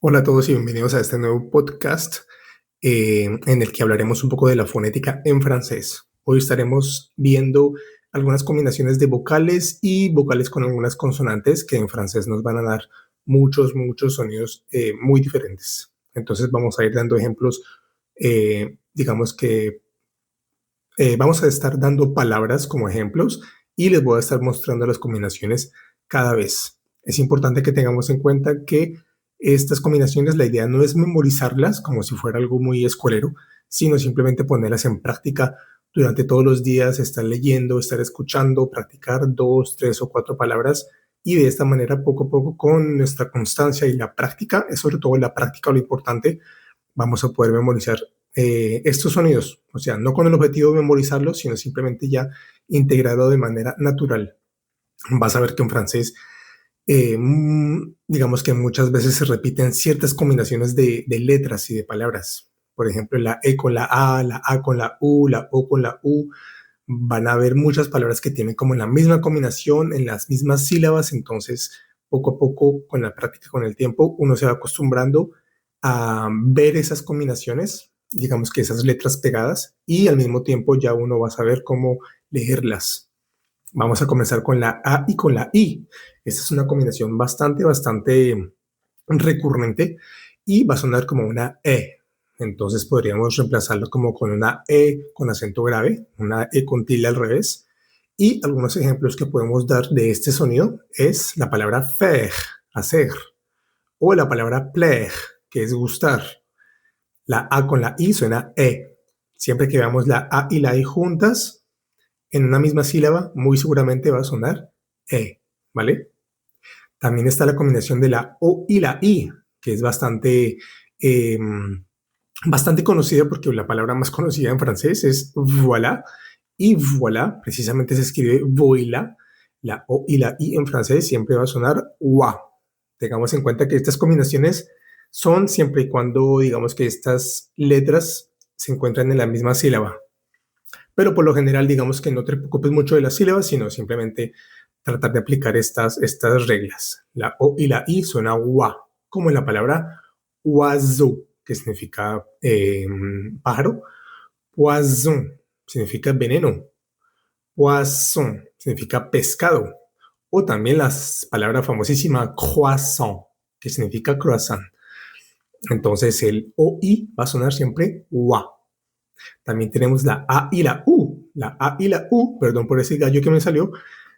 Hola a todos y bienvenidos a este nuevo podcast en el que hablaremos un poco de la fonética en francés. Hoy estaremos viendo algunas combinaciones de vocales y vocales con algunas consonantes que en francés nos van a dar muchos sonidos muy diferentes. Entonces vamos a ir dando ejemplos, digamos que vamos a estar dando palabras como ejemplos y les voy a estar mostrando las combinaciones cada vez. Es importante que tengamos en cuenta que estas combinaciones, la idea no es memorizarlas como si fuera algo muy escuelero, sino simplemente ponerlas en práctica durante todos los días, estar leyendo, estar escuchando, practicar 2, 3 o 4 palabras y de esta manera poco a poco con nuestra constancia y la práctica, es sobre todo la práctica lo importante, vamos a poder memorizar estos sonidos, o sea, no con el objetivo de memorizarlos, sino simplemente ya integrado de manera natural. Vas a ver que en francés, digamos que muchas veces se repiten ciertas combinaciones de letras y de palabras. Por ejemplo, la E con la A con la U, la O con la U. Van a haber muchas palabras que tienen como la misma combinación, en las mismas sílabas, entonces poco a poco, con la práctica, con el tiempo, uno se va acostumbrando a ver esas combinaciones, digamos que esas letras pegadas, y al mismo tiempo ya uno va a saber cómo leerlas. Vamos a comenzar con la A y con la I. Esta es una combinación bastante recurrente y va a sonar como una E. Entonces podríamos reemplazarlo como con una E con acento grave, una E con tilde al revés. Y algunos ejemplos que podemos dar de este sonido es la palabra faire, hacer, o la palabra plaire, que es gustar. La A con la I suena E. Siempre que veamos la A y la I juntas en una misma sílaba, muy seguramente va a sonar E, ¿vale? También está la combinación de la O y la I, que es eh, bastante conocida porque la palabra más conocida en francés es voilà. Y voilà, precisamente se escribe voilà. La O y la I en francés siempre va a sonar wa. Tengamos en cuenta que estas combinaciones son siempre y cuando, digamos que estas letras se encuentran en la misma sílaba. Pero por lo general, digamos que no te preocupes mucho de las sílabas, sino simplemente tratar de aplicar estas reglas. La O y la I suena wa, como en la palabra oiseau, que significa pájaro. Poisson significa veneno. Poisson significa pescado. O también la palabra famosísima croissant, que significa croissant. Entonces el OI va a sonar siempre wa. También tenemos la A y la U. La A y la U, perdón por ese gallo que me salió,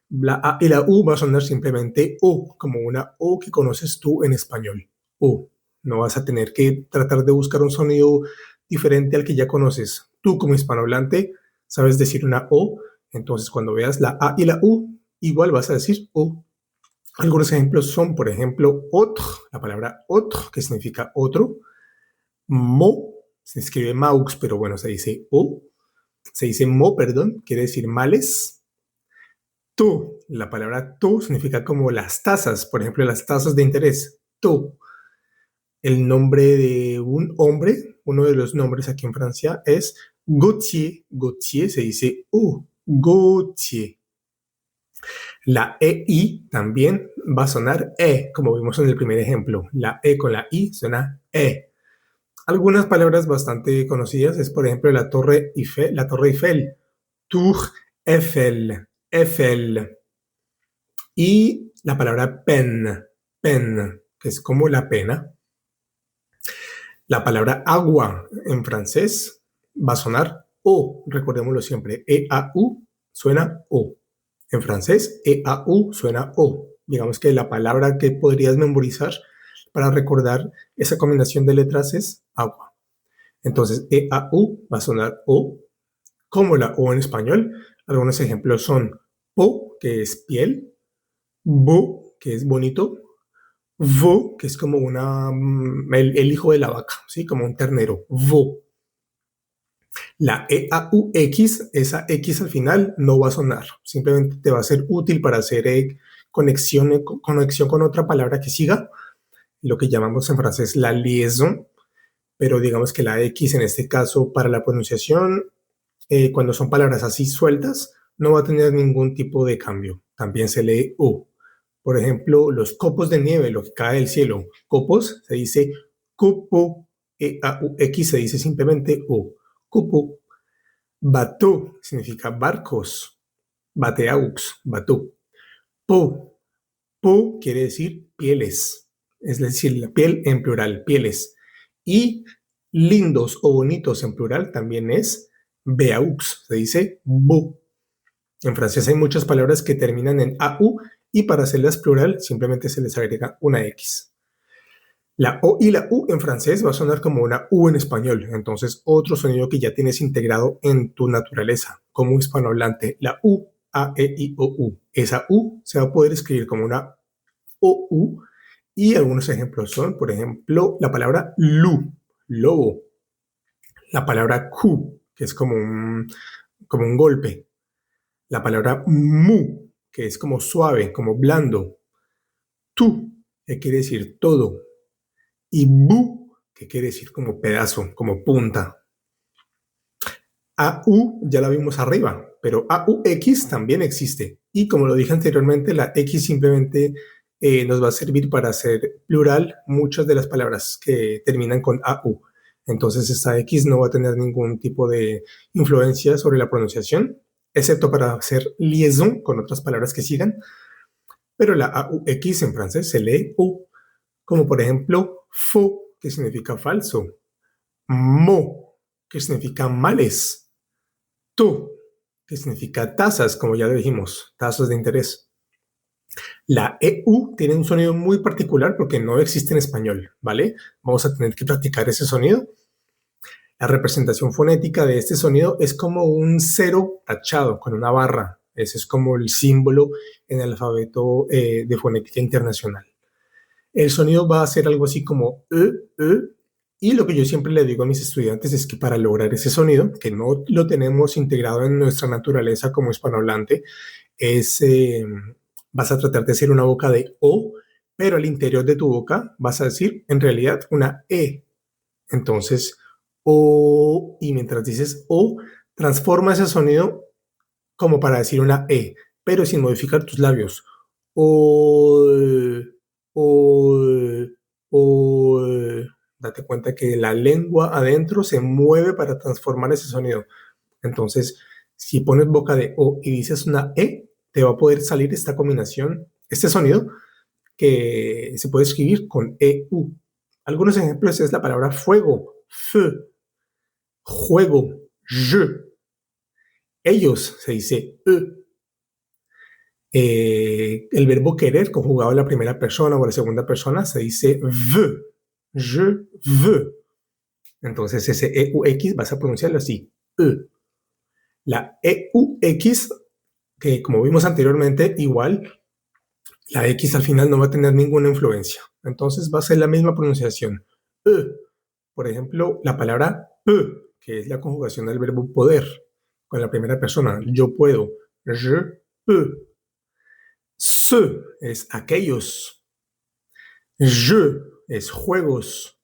la A y la U va a sonar simplemente O, como una O que conoces tú en español. O. No vas a tener que tratar de buscar un sonido diferente al que ya conoces. Tú como hispanohablante sabes decir una O, entonces cuando veas la A y la U, igual vas a decir O. Algunos ejemplos son, por ejemplo, autre, la palabra autre, que significa otro. Mo, se escribe maux, pero bueno, se dice O. Se dice mo, perdón, quiere decir males. Tú, la palabra tú significa como las tasas, por ejemplo, las tasas de interés. Tú, el nombre de un hombre, uno de los nombres aquí en Francia es Gauthier. Gauthier se dice Gauthier. La EI también va a sonar E, como vimos en el primer ejemplo. La E con la I suena E. Algunas palabras bastante conocidas es, por ejemplo, la Torre Eiffel, Tour Eiffel, Eiffel. Y la palabra pen, que es como la pena. La palabra agua en francés va a sonar O, recordémoslo siempre, E-A-U suena O. En francés, E-A-U suena O. Digamos que la palabra que podrías memorizar para recordar esa combinación de letras es agua. Entonces, E-A-U va a sonar O, como la O en español. Algunos ejemplos son po, que es piel, bo, que es bonito, vo, que es como el hijo de la vaca, ¿sí? Como un ternero, vo. La EAUX, esa X al final no va a sonar, simplemente te va a ser útil para hacer conexión con otra palabra que siga, lo que llamamos en francés la liaison, pero digamos que la X en este caso para la pronunciación, cuando son palabras así sueltas, no va a tener ningún tipo de cambio. También se lee U. Por ejemplo, los copos de nieve, lo que cae del cielo. Copos se dice copo, E-A-U-X se dice simplemente O. Copo. Bateau significa barcos. Bateaux, bateau. Po. Po quiere decir pieles. Es decir, la piel en plural, pieles. Y lindos o bonitos en plural también es beaux, se dice beau. En francés hay muchas palabras que terminan en AU y para hacerlas plural simplemente se les agrega una X. La O y la U en francés va a sonar como una U en español, entonces otro sonido que ya tienes integrado en tu naturaleza como hispanohablante, la U, A, E, I, O, U. Esa U se va a poder escribir como una O, U y algunos ejemplos son, por ejemplo, la palabra lu, lobo, la palabra coup, que es como un golpe, la palabra mu, que es como suave, como blando, tu, que quiere decir todo, y bu, que quiere decir como pedazo, como punta. AU ya la vimos arriba, pero AUX también existe. Y como lo dije anteriormente, la X simplemente nos va a servir para hacer plural muchas de las palabras que terminan con AU. Entonces esta X no va a tener ningún tipo de influencia sobre la pronunciación, excepto para hacer liaison con otras palabras que sigan. Pero la AUX en francés se lee U, como por ejemplo faux, que significa falso, mo, que significa males, tu, que significa tasas, como ya lo dijimos, tasas de interés. La EU tiene un sonido muy particular porque no existe en español, ¿vale? Vamos a tener que practicar ese sonido. La representación fonética de este sonido es como un cero tachado con una barra. Ese es como el símbolo en el alfabeto de fonética internacional. El sonido va a ser algo así como y lo que yo siempre le digo a mis estudiantes es que para lograr ese sonido, que no lo tenemos integrado en nuestra naturaleza como hispanohablante, es, vas a tratar de hacer una boca de O, pero al interior de tu boca vas a decir en realidad una E. Entonces, O, y mientras dices O, transforma ese sonido como para decir una E, pero sin modificar tus labios. O, o, o. Date cuenta que la lengua adentro se mueve para transformar ese sonido. Entonces, si pones boca de O y dices una E, te va a poder salir esta combinación, este sonido que se puede escribir con EU. Algunos ejemplos es la palabra fuego, feu, juego, je. Ellos se dice e. El verbo querer conjugado en la primera persona o la segunda persona se dice veux, je veux. Entonces ese EUX vas a pronunciarlo así, e. La EUX, que como vimos anteriormente, igual la X al final no va a tener ninguna influencia. Entonces va a ser la misma pronunciación. Por ejemplo, la palabra que es la conjugación del verbo poder, con la primera persona, yo puedo, je peux. Ce es aquellos, je es juegos,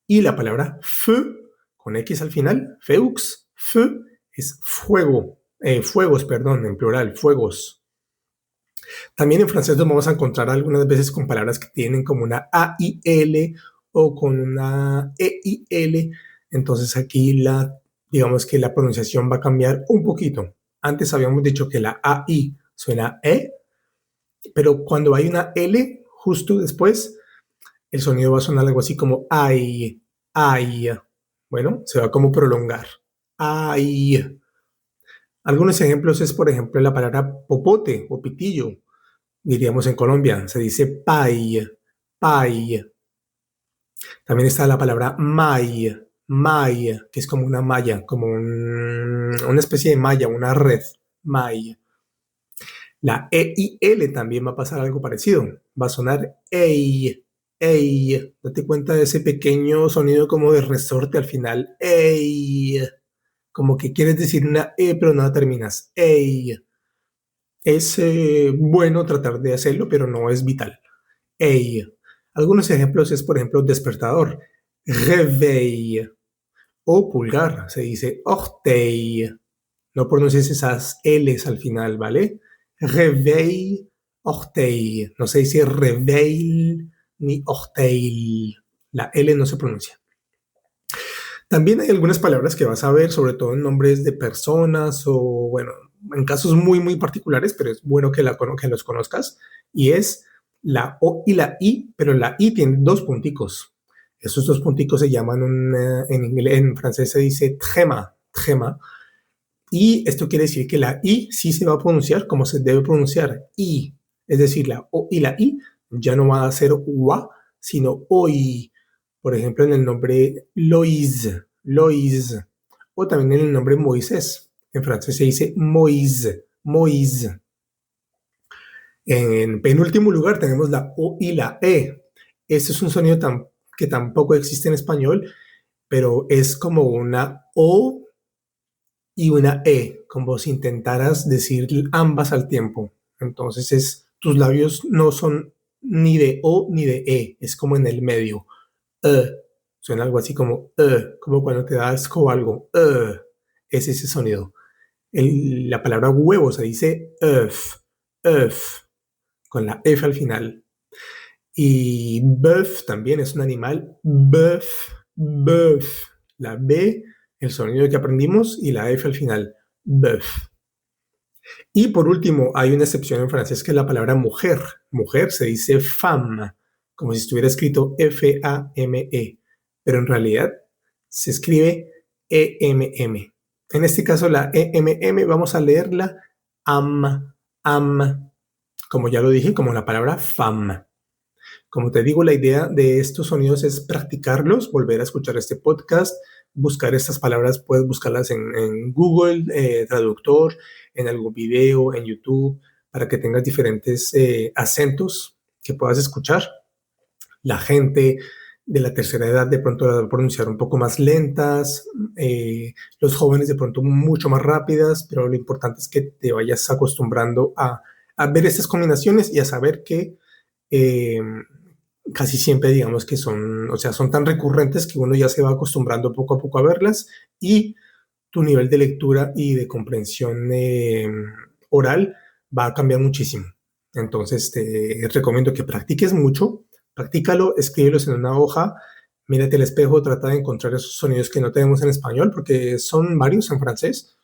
y la palabra feu, con X al final, feux, feu es fuego, fuegos, perdón, en plural, fuegos. También en francés nos vamos a encontrar algunas veces con palabras que tienen como una AIL o con una EIL. Entonces aquí digamos que la pronunciación va a cambiar un poquito. Antes habíamos dicho que la AI suena E, pero cuando hay una L justo después, el sonido va a sonar algo así como ay, ay. Bueno, se va a como prolongar. Ay. Algunos ejemplos es, por ejemplo, la palabra popote o pitillo. Diríamos en Colombia, se dice pay, pay. También está la palabra may, may, que es como una malla, como una especie de malla, una red, may. La EIL también va a pasar algo parecido, va a sonar ey, ey. Date cuenta de ese pequeño sonido como de resorte al final, ey. Como que quieres decir una E, pero no la terminas, ey. Es bueno tratar de hacerlo, pero no es vital. Ey. Algunos ejemplos es, por ejemplo, despertador, réveil, o pulgar, se dice orteil. No pronuncies esas L's al final, ¿vale? Réveil, orteil. No se dice réveil ni orteil. La L no se pronuncia. También hay algunas palabras que vas a ver, sobre todo en nombres de personas o, bueno, en casos muy, muy particulares, pero es bueno que los conozcas. Y es la O y la I, pero la I tiene dos punticos. Esos dos punticos se llaman, en francés se dice tréma, tréma. Y esto quiere decir que la I sí se va a pronunciar como se debe pronunciar. I, es decir, la O y la I ya no va a ser UA, sino OI. Por ejemplo, en el nombre Loïse, Loïse. O también en el nombre Moisés. En francés se dice Moïse, Moïse. En penúltimo lugar tenemos la O y la E. Este es un sonido que tampoco existe en español, pero es como una O y una E, como si intentaras decir ambas al tiempo. Entonces tus labios no son ni de O ni de E, es como en el medio. Suena algo así como cuando te da asco algo. Es ese sonido. La palabra huevo se dice œuf, œuf, con la F al final. Y bœuf también es un animal. Bœuf, bœuf. La B, el sonido que aprendimos, y la F al final. Bœuf. Y por último, hay una excepción en francés que es la palabra mujer. Mujer se dice femme, como si estuviera escrito F-A-M-E, pero en realidad se escribe E-M-M. En este caso, la E-M-M vamos a leerla am, como ya lo dije, como la palabra femme. Como te digo, la idea de estos sonidos es practicarlos, volver a escuchar este podcast, buscar estas palabras, puedes buscarlas en Google, Traductor, en algún video, en YouTube, para que tengas diferentes acentos que puedas escuchar. La gente de la tercera edad de pronto la va a pronunciar un poco más lentas, los jóvenes de pronto mucho más rápidas, pero lo importante es que te vayas acostumbrando a ver estas combinaciones y a saber que casi siempre digamos que son tan recurrentes que uno ya se va acostumbrando poco a poco a verlas y tu nivel de lectura y de comprensión oral va a cambiar muchísimo. Entonces te recomiendo que practiques mucho, practícalo, escríbelos en una hoja, mírate al espejo, trata de encontrar esos sonidos que no tenemos en español, porque son varios en francés.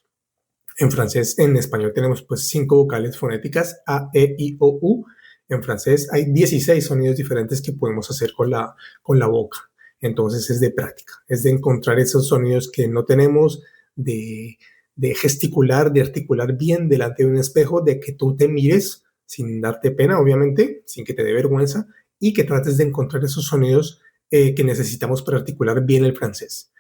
En francés, en español tenemos pues 5 vocales fonéticas, A, E, I, O, U. En francés hay 16 sonidos diferentes que podemos hacer con la boca. Entonces es de práctica, es de encontrar esos sonidos que no tenemos, de gesticular, de articular bien delante de un espejo, de que tú te mires sin darte pena, obviamente, sin que te dé vergüenza, y que trates de encontrar esos sonidos que necesitamos para articular bien el francés.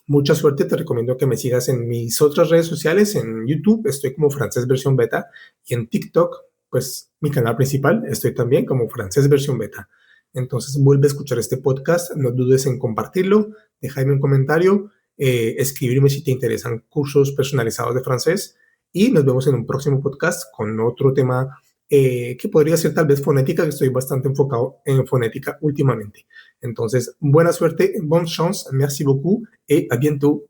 Mucha suerte, te recomiendo que me sigas en mis otras redes sociales, en YouTube estoy como Francés Versión Beta y en TikTok, pues mi canal principal, estoy también como Francés Versión Beta. Entonces vuelve a escuchar este podcast, no dudes en compartirlo, dejarme un comentario, escribirme si te interesan cursos personalizados de francés y nos vemos en un próximo podcast con otro tema que podría ser tal vez fonética, que estoy bastante enfocado en fonética últimamente. Entonces, buena suerte, bonne chance, merci beaucoup et à bientôt.